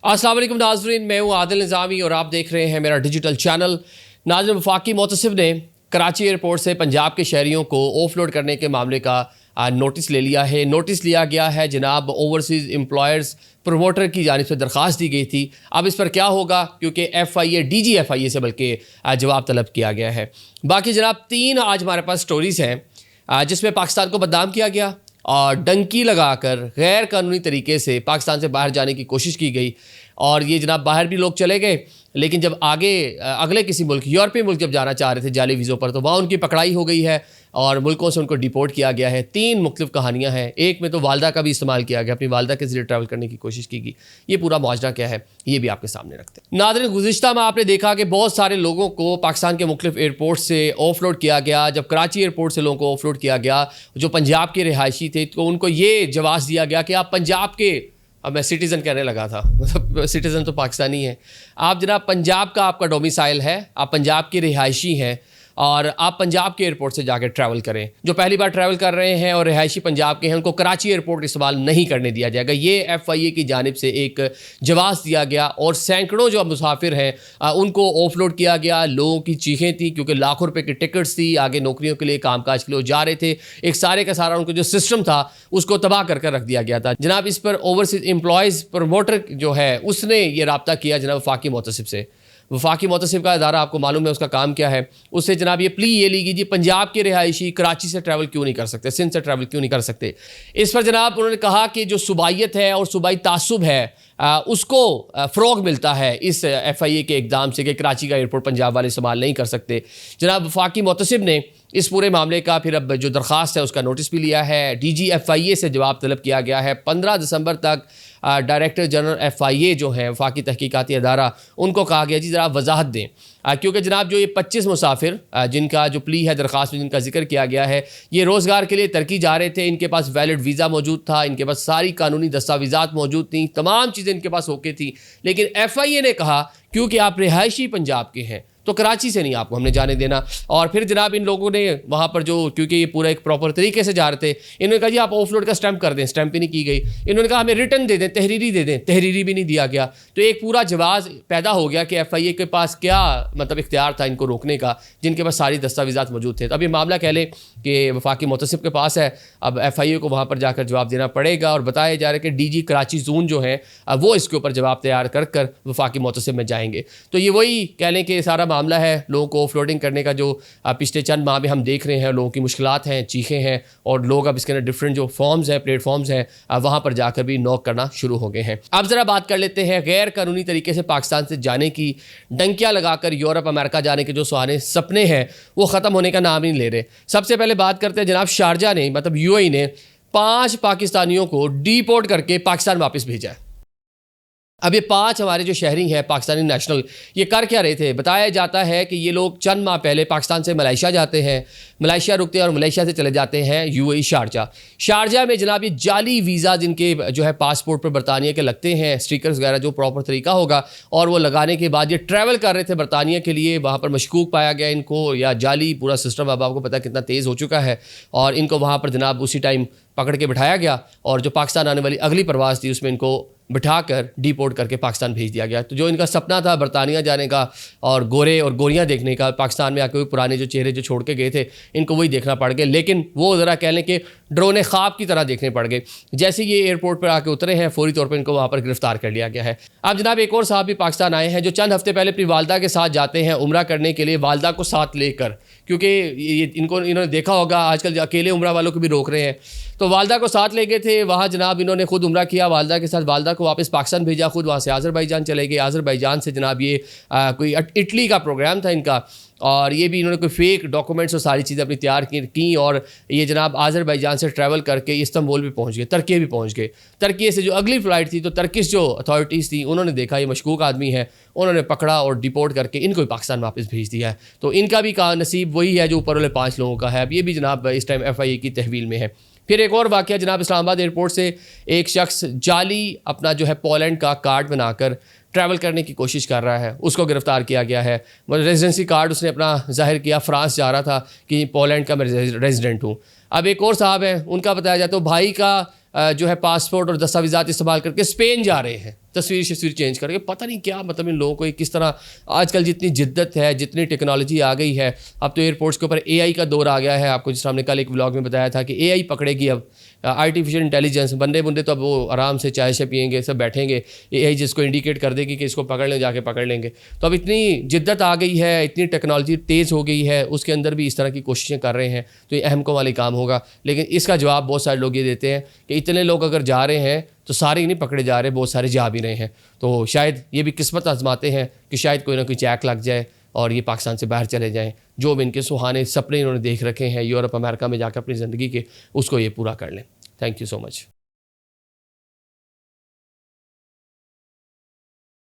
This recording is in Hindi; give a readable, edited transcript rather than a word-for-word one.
अस्सलाम वालेकुम नाज़रीन, मैं हूँ आदिल निज़ामी और आप देख रहे हैं मेरा डिजिटल चैनल। नाज़रीन, वफाकी मोतसिब ने कराची एयरपोर्ट से पंजाब के शहरियों को ऑफलोड करने के मामले का नोटिस ले लिया है। नोटिस लिया गया है जनाब ओवरसीज़ एम्प्लॉयर्स प्रमोटर की जानिब से दरख्वास्त दी गई थी। अब इस पर क्या होगा, क्योंकि FIA DG FIA से बल्कि जवाब तलब किया गया है। बाकी जनाब 3 आज हमारे पास स्टोरीज़ हैं जिसमें पाकिस्तान को बदनाम किया गया और डंकी लगाकर गैर कानूनी तरीके से पाकिस्तान से बाहर जाने की कोशिश की गई। और ये जनाब बाहर भी लोग चले गए, लेकिन जब अगले किसी मुल्क, यूरोपीय मुल्क जब जाना चाह रहे थे जाली वीज़ों पर, तो वहाँ उनकी पकड़ाई हो गई है और मुल्कों से उनको डिपोर्ट किया गया है। 3 मुख्तलिफ कहानियाँ हैं। एक में तो वालदा का भी इस्तेमाल किया गया, अपनी वालदा के ज़रिए ट्रैवल करने की कोशिश की गई। ये पूरा माजरा क्या है, ये भी आपके सामने रखते हैं। नाज़रीन, गुज़िश्ता में आपने देखा कि बहुत सारे लोगों को पाकिस्तान के मुख्तलिफ एयरपोर्ट से ऑफलोड किया गया। जब कराची एयरपोर्ट से लोगों को ऑफलोड किया गया, जो पंजाब के रिहायशी थे, तो उनको ये जवाब दिया गया कि आप पंजाब के, अब मैं सिटीज़न कहने लगा था, मतलब सिटीज़न तो पाकिस्तानी है, आप जनाब पंजाब का आपका डोमिसाइल है, आप पंजाब के रिहायशी हैं और आप पंजाब के एयरपोर्ट से जाकर ट्रैवल करें। जो पहली बार ट्रैवल कर रहे हैं और रिहायशी पंजाब के हैं, उनको कराची एयरपोर्ट इस्तेमाल नहीं करने दिया जाएगा। ये FIA की जानिब से एक जवाब दिया गया और सैकड़ों जो मुसाफिर हैं उनको ऑफलोड किया गया। लोगों की चीखें थी क्योंकि लाखों रुपए की टिकट्स थी, आगे नौकरियों के लिए, कामकाज के लिए जा रहे थे। एक सारे का सारा उनको जो सिस्टम था उसको तबाह कर रख दिया गया था। जनाब, इस पर ओवरसीज एम्प्लॉयज़ प्रमोटर जो है उसने ये रब्ता किया जनाब वफाकी मोतसिब से। वफाकी मोतसिब का इदारा आपको मालूम है उसका काम क्या है। उससे जनाब ये प्ली ये ली गई जी, पंजाब के रिहायशी कराची से ट्रैवल क्यों नहीं कर सकते, सिंध से ट्रैवल क्यों नहीं कर सकते। इस पर जनाब उन्होंने कहा कि जो सूबाइयत है और सूबाई तासुब है उसको फ़रोग मिलता है इस FIA के इक़दाम से कि कराची का एयरपोर्ट पंजाब वाले इस्तेमाल नहीं कर सकते। जनाब वफाकी मोतसिब ने इस पूरे मामले का फिर अब जो दरख्वास्त है उसका नोटिस भी लिया है। DG FIA से जवाब तलब किया गया है। 15 दिसंबर तक डायरेक्टर जनरल FIA जो है वफाकी तहकीकाती अदारा, उनको कहा गया जी ज़रा वजाहत दें, क्योंकि जनाब जो ये 25 मुसाफिर जिनका जो प्ली है दरख्वास्त में जिनका जिक्र किया गया है, ये रोज़गार के लिए तुर्की जा रहे थे। इनके पास वैलिड वीज़ा मौजूद था, इनके पास सारी कानूनी दस्तावेज़ात मौजूद थी, तमाम चीज़ें इनके पास ओके थी। लेकिन FIA ने कहा क्योंकि आप रिहायशी पंजाब के हैं तो कराची से नहीं आपको हमने जाने देना। और फिर जनाब इन लोगों ने वहाँ पर जो, क्योंकि ये पूरा एक प्रॉपर तरीके से जा रहे थे, इन्होंने कहा जी आप ऑफलोड का स्टैंप कर दें, स्टैंप भी नहीं की गई। इन्होंने कहा हमें रिटर्न दे दें, तहरीरी दे दें, तहरीरी भी नहीं दिया गया। तो एक पूरा जवाब पैदा हो गया कि FIA के पास क्या मतलब इख्तियार था इनको रोकने का, जिनके पास सारी दस्तावेज़ात मौजूद थे। तो अब ये मामला कह लें कि वफाकी मोतसिब के पास है। अब FIA को वहाँ पर जाकर जवाब देना पड़ेगा और बताया जा रहा है कि DG कराची जोन जो है वो इसके ऊपर जवाब तैयार कर वफाकी मोतसिब में जाएंगे। तो ये वही कह लें कि सारा मामला है लोगों को ऑफलोडिंग करने का, जो पिछले चंद माह में हम देख रहे हैं। लोगों की मुश्किलात हैं, चीखें हैं और लोग अब इसके अंदर डिफरेंट जो फॉर्म्स हैं, प्लेटफॉर्म्स हैं, वहाँ पर जाकर भी नॉक करना शुरू हो गए हैं। अब ज़रा बात कर लेते हैं गैर कानूनी तरीके से पाकिस्तान से जाने की। डंकियाँ लगाकर यूरोप अमेरिका जाने के जो सुहाने सपने हैं वो ख़त्म होने का नाम नहीं ले रहे। सबसे पहले बात करते हैं जनाब शारजा ने, मतलब UAE ने 5 पाकिस्तानियों को डिपोर्ट करके पाकिस्तान वापस भेजा है। अब ये 5 हमारे जो शहरी हैं पाकिस्तानी नेशनल, ये कर क्या रहे थे? बताया जाता है कि ये लोग चंद माह पहले पाकिस्तान से मलेशिया जाते हैं, मलेशिया रुकते हैं और मलेशिया से चले जाते हैं UAE शारजा में जनाब ये जाली वीज़ा जिनके जो है पासपोर्ट पर बरतानिया के लगते हैं, स्टिकर्स वगैरह जो प्रॉपर तरीका होगा, और वो लगाने के बाद ये ट्रैवल कर रहे थे बरतानिया के लिए। वहाँ पर मशकूक पाया गया इनको, या जाली पूरा सिस्टम अब आपको पता है कितना तेज़ हो चुका है, और इनको वहाँ पर जनाब उसी टाइम पकड़ के बिठाया गया और जो पाकिस्तान आने वाली अगली परवाज़ थी उसमें इनको बिठाकर डिपोर्ट करके पाकिस्तान भेज दिया गया। तो जो इनका सपना था बरतानिया जाने का और गोरे और गोरियां देखने का, पाकिस्तान में आके पुराने जो चेहरे जो छोड़ के गए थे इनको वही देखना पड़ गया। लेकिन वो ज़रा कह लें कि ड्रोन ख्वाब की तरह देखने पड़ गए। जैसे ये एयरपोर्ट पर आके उतरे हैं, फौरी तौर पर इनको वहाँ पर गिरफ्तार कर लिया गया है। अब जनाब एक और साहब भी पाकिस्तान आए हैं जो चंद हफ्ते पहले अपनी वालदा के साथ जाते हैं उम्रा करने के लिए, वालदा को साथ लेकर, क्योंकि इन्होंने देखा होगा आजकल अकेले उम्रा वालों को भी रोक रहे हैं। तो वालदा को साथ ले गए थे वहाँ जनाब, इन्होंने खुद उम्रा किया वालदा के साथ, वालदा को वापस पाकिस्तान भेजा, खुद वहाँ से आज़रबाईजान चले गए। आज़रबाईजान से जनाब ये कोई इटली का प्रोग्राम था इनका, और ये भी इन्होंने कोई फेक डॉक्यूमेंट्स और सारी चीज़ें अपनी तैयार की और ये जनाब आज़रबाईजान से ट्रैवल करके इस्तांबुल भी पहुँच गए, तुर्की भी पहुँच गए। तुर्की से जो अगली फ़्लाइट थी तो तुर्किश जो अथॉरिटीज़ थी उन्होंने देखा ये मशकूक आदमी है, उन्होंने पकड़ा और डिपोर्ट करके इनको भी पाकिस्तान वापस भेज दिया है। तो इनका भी का नसीब वही है जो ऊपर वाले 5 लोगों का है। अब ये भी जनाब इस टाइम FIA की तहवील में है। फिर एक और वाक़या जनाब, इस्लामाबाद एयरपोर्ट से एक शख्स जाली अपना जो है पोलैंड का कार्ड बनाकर ट्रैवल करने की कोशिश कर रहा है, उसको गिरफ़्तार किया गया है। रेजिडेंसी कार्ड उसने अपना जाहिर किया, फ्रांस जा रहा था कि पोलैंड का मैं रेजिडेंट हूँ। अब एक और साहब हैं, उनका बताया जाता है भाई का जो है पासपोर्ट और दस्तावेज़ात इस्तेमाल करके स्पेन जा रहे हैं। तस्वीर चेंज करके, पता नहीं क्या मतलब इन लोगों को किस तरह आजकल जितनी जिद्दत है, जितनी टेक्नोलॉजी आ गई है, अब तो एयरपोर्ट्स के ऊपर AI का दौर आ गया है। आपको जिस हमने कल एक व्लॉग में बताया था कि AI पकड़ेगी अब, आर्टिफिशियल इंटेलिजेंस, बंदे तो अब वो आराम से चाय से पियेंगे, सब बैठेंगे, AI जिसको इंडिकेट कर देगी कि इसको पकड़ लें, जाके पकड़ लेंगे। तो अब इतनी जिद्दत आ गई है, इतनी टेक्नोलॉजी तेज़ हो गई है, उसके अंदर भी इस तरह की कोशिशें कर रहे हैं, तो ये अहमकों वाली काम होगा। लेकिन इसका जवाब बहुत सारे लोग ये देते हैं कि इतने लोग अगर जा रहे हैं तो सारे ही नहीं पकड़े जा रहे, बहुत सारे जा भी रहे हैं। तो शायद ये भी किस्मत आजमाते हैं कि शायद कोई ना कोई चैक लग जाए और ये पाकिस्तान से बाहर चले जाएं। जो भी इनके सुहाने सपने इन्होंने देख रखे हैं यूरोप अमेरिका में जाकर अपनी ज़िंदगी के, उसको ये पूरा कर लें। Thank you so much.